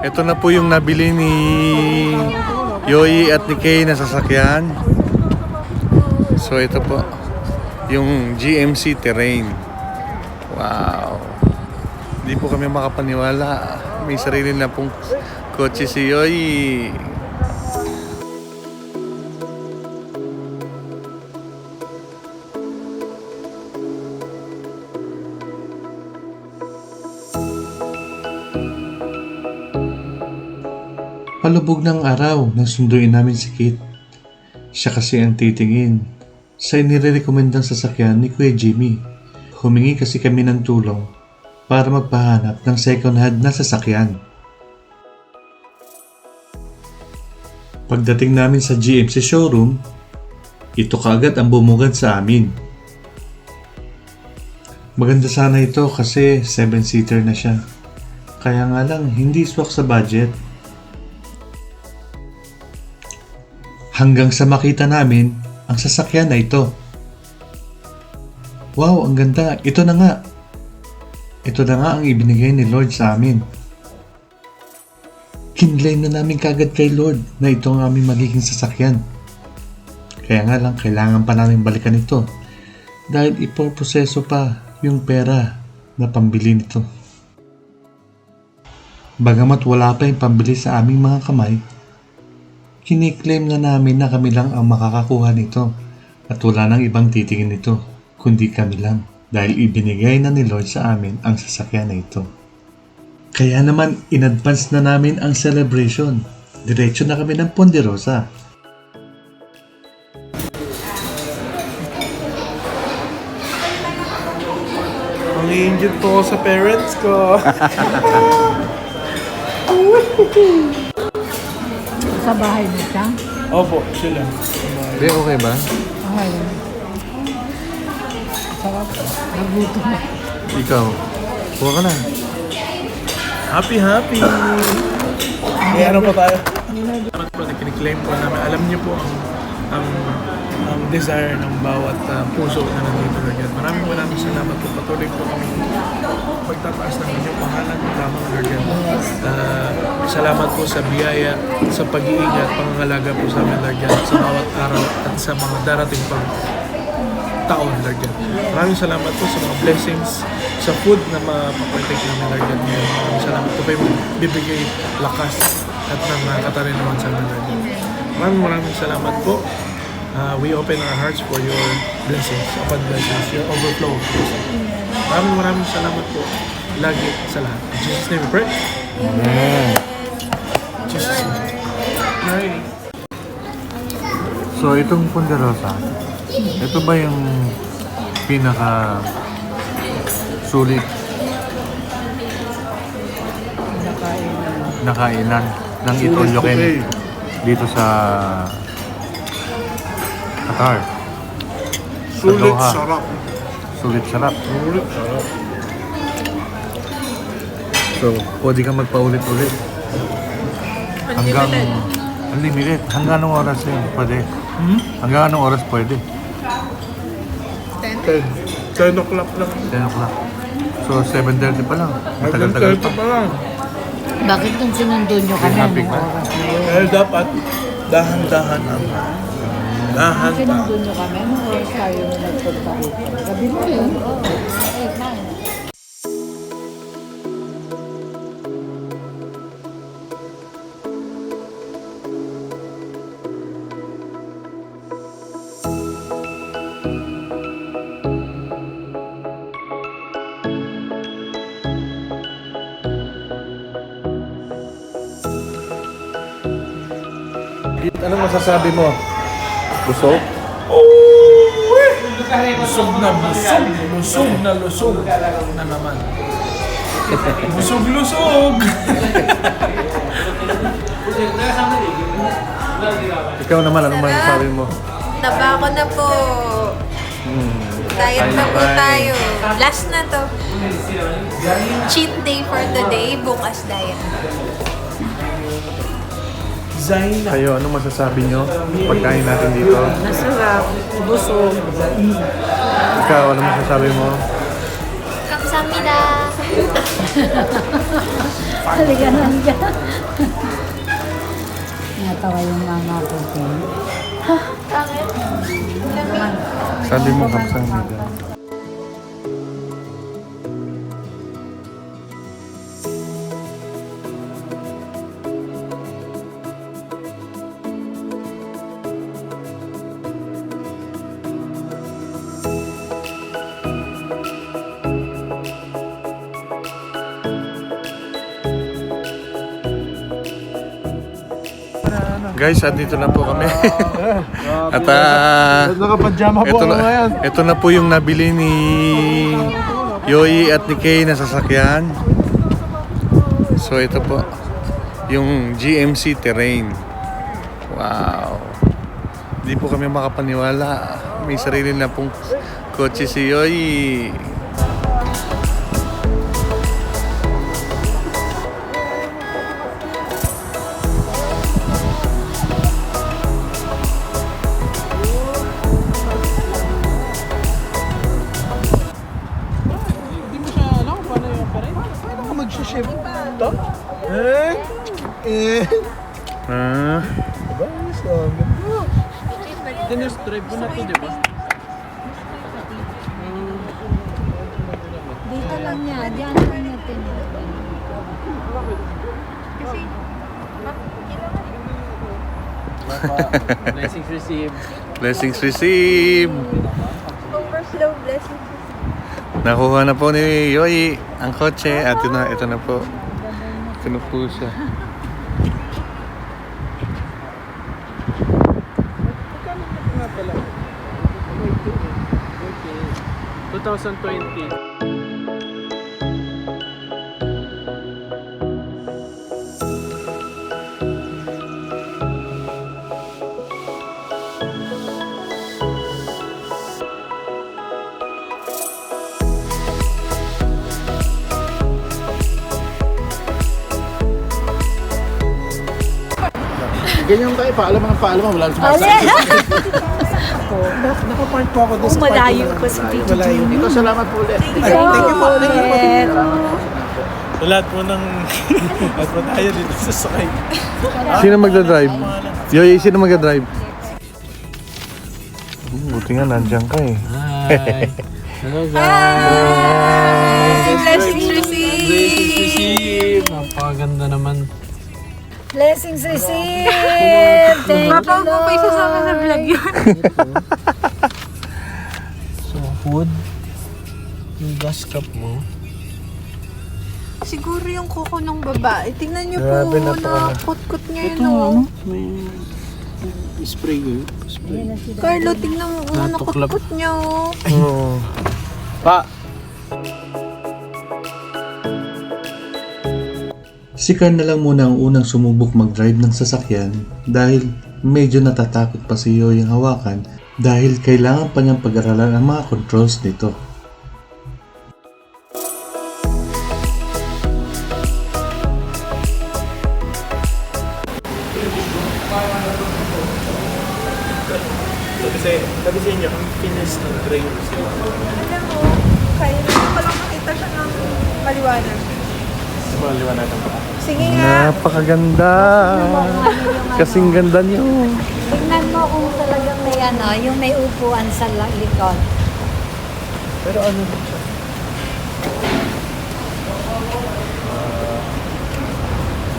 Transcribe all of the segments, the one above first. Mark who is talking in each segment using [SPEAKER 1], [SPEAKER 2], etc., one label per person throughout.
[SPEAKER 1] Ito na po yung nabili ni Yoyi at ni Kay na sasakyan. So ito po, yung GMC Terrain. Wow. Hindi po kami makapaniwala. May sarili na pong kotse si Yoyi. Palubog ng araw nang sunduin namin si Kate. Siya kasi ang titingin sa inirekomendang sasakyan ni Kuya Jimmy. Humingi kasi kami ng tulong para magpahanap ng second hand na sasakyan. Pagdating namin sa GMC showroom, ito kaagad ang bumugad sa amin. Maganda sana ito kasi 7-seater na siya. Kaya nga lang hindi swak sa budget. Hanggang sa makita namin ang sasakyan na ito. Wow, ang ganda. Ito na nga. Ito na nga ang ibinigay ni Lord sa amin. Kinlay na namin kagad kay Lord na ito ang aming magiging sasakyan. Kaya nga lang, kailangan pa namin balikan ito dahil ipoproseso pa yung pera na pambili nito. Bagamat wala pa yung pambili sa aming mga kamay, kiniklaim na namin na kami lang ang makakakuha nito at wala nang ibang titingin nito kundi kami lang dahil ibinigay na ni Lord sa amin ang sasakyan na ito. Kaya naman in-advance na namin ang celebration. Diretso na kami ng Ponderosa.
[SPEAKER 2] Ang-injure po ako sa parents ko.
[SPEAKER 3] Sa bahay mo siya?
[SPEAKER 2] Opo, sila.
[SPEAKER 1] Hindi, okay ba?
[SPEAKER 3] Okay. Sarap. Nagutom na.
[SPEAKER 1] Ikaw, kuha ka na.
[SPEAKER 2] Happy! May ano pa tayo? Salamat po na kiniklaim po namin. Alam niyo po ang desire ng bawat puso na nandito na yan. Maraming salamat po. Patuloy po kami pagtataas ng inyong pangalan lamang Lord God. Salamat po sa biyaya, sa pag-iingat, pangangalaga po sa amin Lord God, sa bawat araw at sa mga darating pang taon Lord God. Maraming salamat po sa mga blessings, sa food na mapapartake namin Lord God ngayon. Maraming salamat po kayo bibigay lakas at ng katarinawan sa amin Lord God. Maraming salamat po. We open our hearts for your blessings, upon blessings, your overflow. Maraming salamat po lagi sa lahat. In Jesus' name we pray.
[SPEAKER 1] Amen.
[SPEAKER 2] In Jesus' name. Pray.
[SPEAKER 1] So itong Ponderosa, ito ba yung pinaka sulit nakainan ng Itolyoken dito sa Qatar?
[SPEAKER 2] Sulit
[SPEAKER 1] Doha.
[SPEAKER 2] sarap.
[SPEAKER 1] Sulit sarap.
[SPEAKER 2] Sulit sarap.
[SPEAKER 1] So, pwede ka magpaulit-ulit. Hanggang unlimited. Hanggang anong oras yun? Pwede. Hanggang anong oras pwede?
[SPEAKER 2] 10 o'clock lang.
[SPEAKER 1] 10 o'clock. So, 7:30 pa lang. Matagal-tagal pa.
[SPEAKER 2] pa lang.
[SPEAKER 3] Bakit nung sinundo nyo kami
[SPEAKER 1] Happy
[SPEAKER 3] anong
[SPEAKER 1] ka?
[SPEAKER 3] oras na yun?
[SPEAKER 2] Kaya dapat dahan-dahan ang dahan pa.
[SPEAKER 3] Sinundo nyo kami anong oras tayo nagpunta rito? Gabi mo yun?
[SPEAKER 1] Anong masasabi mo? Busog?
[SPEAKER 2] Busog na lusog na naman. Busog-lusog!
[SPEAKER 1] Ikaw naman, anong masasabi mo?
[SPEAKER 4] Taba ko na po. Diet na po tayo. Last na to. Cheat day for today. Bukas diet.
[SPEAKER 2] Zaina.
[SPEAKER 1] Kayo, anong masasabi nyo? Pagkain natin dito.
[SPEAKER 3] Masarap. Busog.
[SPEAKER 1] Ikaw, anong masasabi mo?
[SPEAKER 4] Kamsamida.
[SPEAKER 3] Halika na, halika. Natawa yung mama ko.
[SPEAKER 1] Sabi mo kapsang nila. Guys, andito na po kami. At
[SPEAKER 2] Nakapadyama
[SPEAKER 1] ito na po yung nabili ni Yoyi at ni Kay na sasakyan. So ito po yung GMC Terrain. Wow. Hindi po kami makapaniwala. May sarili na pong kotse si Yoyi.
[SPEAKER 2] Mag-shift to?
[SPEAKER 1] Ah,
[SPEAKER 2] Dinis drive ko na to, di ba?
[SPEAKER 3] Dito lang niya, diyan lang niya
[SPEAKER 2] Blessings received.
[SPEAKER 1] blessings received.
[SPEAKER 4] Overflow blessings.
[SPEAKER 1] Nakuha na po ni Yoyi ang kotse at ito na po. Ito na po siya.
[SPEAKER 2] Nga pala. 2020.
[SPEAKER 5] Ganyan tayo, paalam ng paalam, wala nang sumasagot.
[SPEAKER 2] Nakapark po ako doon sa
[SPEAKER 4] Malayo pa sa
[SPEAKER 2] Malayo.
[SPEAKER 5] Dito, salamat po ulit.
[SPEAKER 2] Thank you po. Thank you po. Sa lahat po ng at po tayo dito sa sakay.
[SPEAKER 1] Sino magdadrive? Yoyi, sino magdadrive? Buti nga nandiyan ka eh.
[SPEAKER 2] Hi. Hello
[SPEAKER 4] Hi! Blessings received!
[SPEAKER 2] Napakaganda naman.
[SPEAKER 3] Blessings received! Thank
[SPEAKER 4] Papa, huwag mo pa isasama sa vlog yun.
[SPEAKER 2] So, food. Yung gas cup mo.
[SPEAKER 4] Siguro yung kuko ng babae. Tingnan niyo
[SPEAKER 1] Grabe,
[SPEAKER 4] po,
[SPEAKER 1] napaka-
[SPEAKER 4] nakakut-kut niya yun. Oh.
[SPEAKER 2] May spray ko. Spray.
[SPEAKER 4] Carlo, tingnan mo,
[SPEAKER 2] Natuklap.
[SPEAKER 4] nakut-kut niya. Oh.
[SPEAKER 1] Oo.
[SPEAKER 2] Pa!
[SPEAKER 1] Si Carl na lang muna ang unang sumubok mag-drive ng sasakyan dahil medyo natatakot pa si Yoyi ang hawakan dahil kailangan pa niyang pag-aralan ang mga controls nito.
[SPEAKER 2] Kasi sabi sa inyo, ang finish ng train sila.
[SPEAKER 4] Alam mo, kaya naman ko lang makita siya ng maliwanag.
[SPEAKER 2] Maliwanagan pa.
[SPEAKER 4] Sige nga.
[SPEAKER 1] Napakaganda! Kasing ganda niyo.
[SPEAKER 3] Tingnan mo kung talagang may yung may upuan sa likod.
[SPEAKER 2] Pero ano din siya?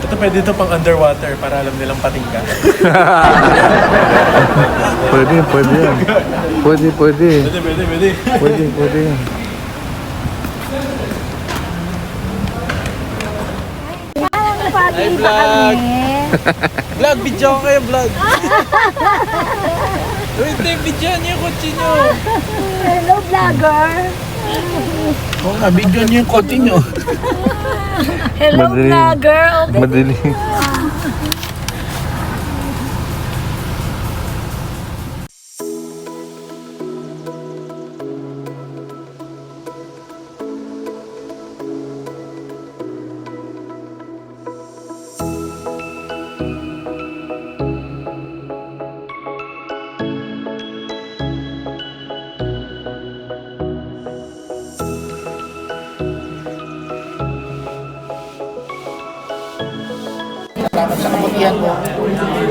[SPEAKER 2] Ito pwede ito pang underwater para alam nilang pating ka.
[SPEAKER 1] Pwede yan. Pwede.
[SPEAKER 2] Pwede.
[SPEAKER 1] Pwede yan.
[SPEAKER 3] Pati
[SPEAKER 2] Hi,
[SPEAKER 3] pa
[SPEAKER 2] vlog!
[SPEAKER 3] kami.
[SPEAKER 2] Vlog, video ko kayo, vlog! Wait, video niyo yung kotse niyo!
[SPEAKER 3] Hello, vlogger.
[SPEAKER 2] Oo nga, video niyo yung kotse niyo!
[SPEAKER 3] Hello,
[SPEAKER 1] Madali.
[SPEAKER 3] vlogger. Okay.
[SPEAKER 1] Madali.
[SPEAKER 5] salamat sa kabutihan mo.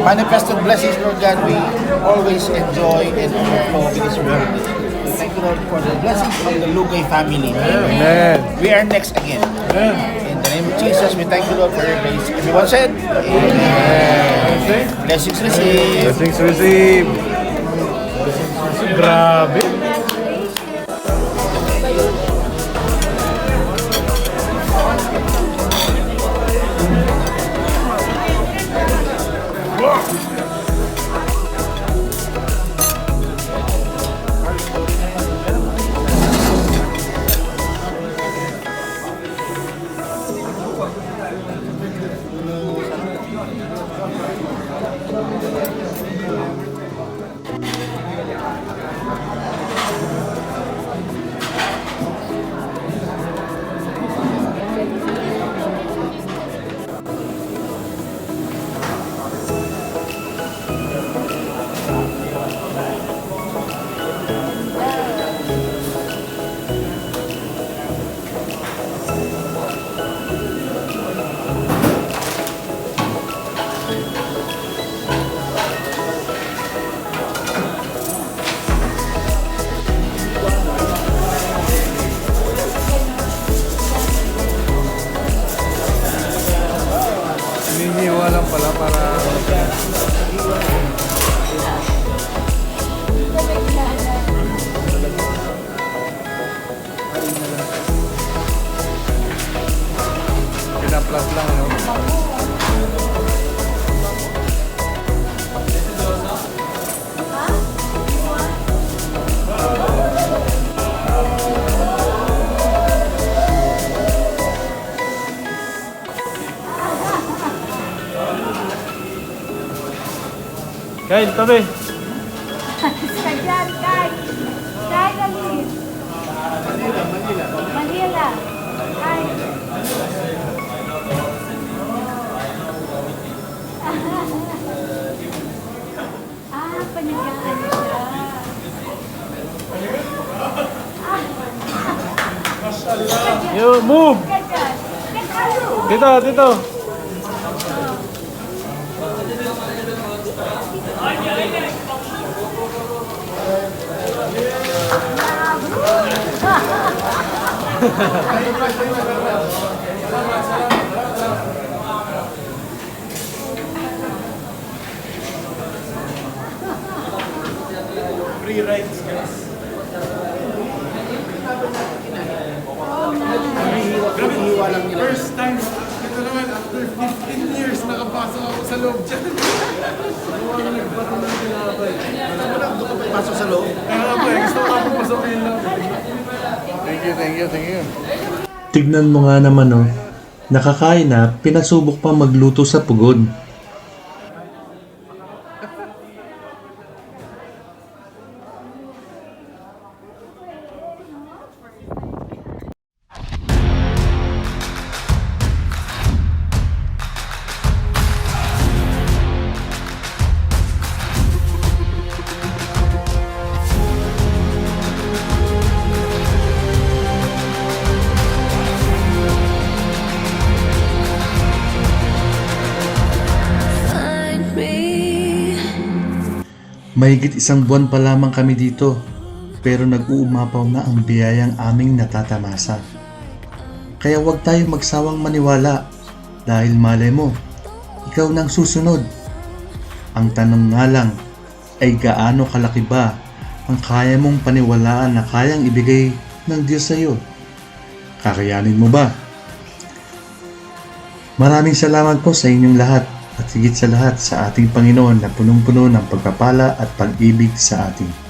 [SPEAKER 5] Manifested blessings, Lord God, we always enjoy and overflow because we are thank you, Lord, for the blessings of the Lugay family.
[SPEAKER 2] Amen.
[SPEAKER 5] We are next again. In the name of Jesus, we thank you, Lord, for your grace. Everyone said, Amen. Blessings received.
[SPEAKER 2] Blessings receive. Grabe. Hinihiwa lang pala para pinaplas lang, no? Kain, tabi.
[SPEAKER 3] Sadyan, Kai. Kai, Galit. Manila. Kai. Panigaan siya.
[SPEAKER 2] Yo, move! Dito, dito. Free rides, guys.
[SPEAKER 5] Hihiwa lang nila.
[SPEAKER 2] First time, ito naman after 15 years nakapasok ako sa loob dyan. Wala nagbato ng tinapay.
[SPEAKER 5] Wala, doon ka pa ipasok sa loob.
[SPEAKER 2] Kaya pa, gusto ko ako pasokin lang. Thank you.
[SPEAKER 1] Tignan mo nga naman oh, nakakain na, pinasubok pa magluto sa pugod. Mahigit isang buwan pa lamang kami dito, pero nag-uumapaw na ang biyayang aming natatamasa. Kaya huwag tayong magsawang maniwala, dahil malay mo, ikaw nang susunod. Ang tanong nga lang ay gaano kalaki ba ang kaya mong paniwalaan na kayang ibigay ng Diyos sa iyo? Kakayanin mo ba? Maraming salamat po sa inyong lahat. At higit sa lahat sa ating Panginoon na punong-puno ng pagpapala at pag-ibig sa atin.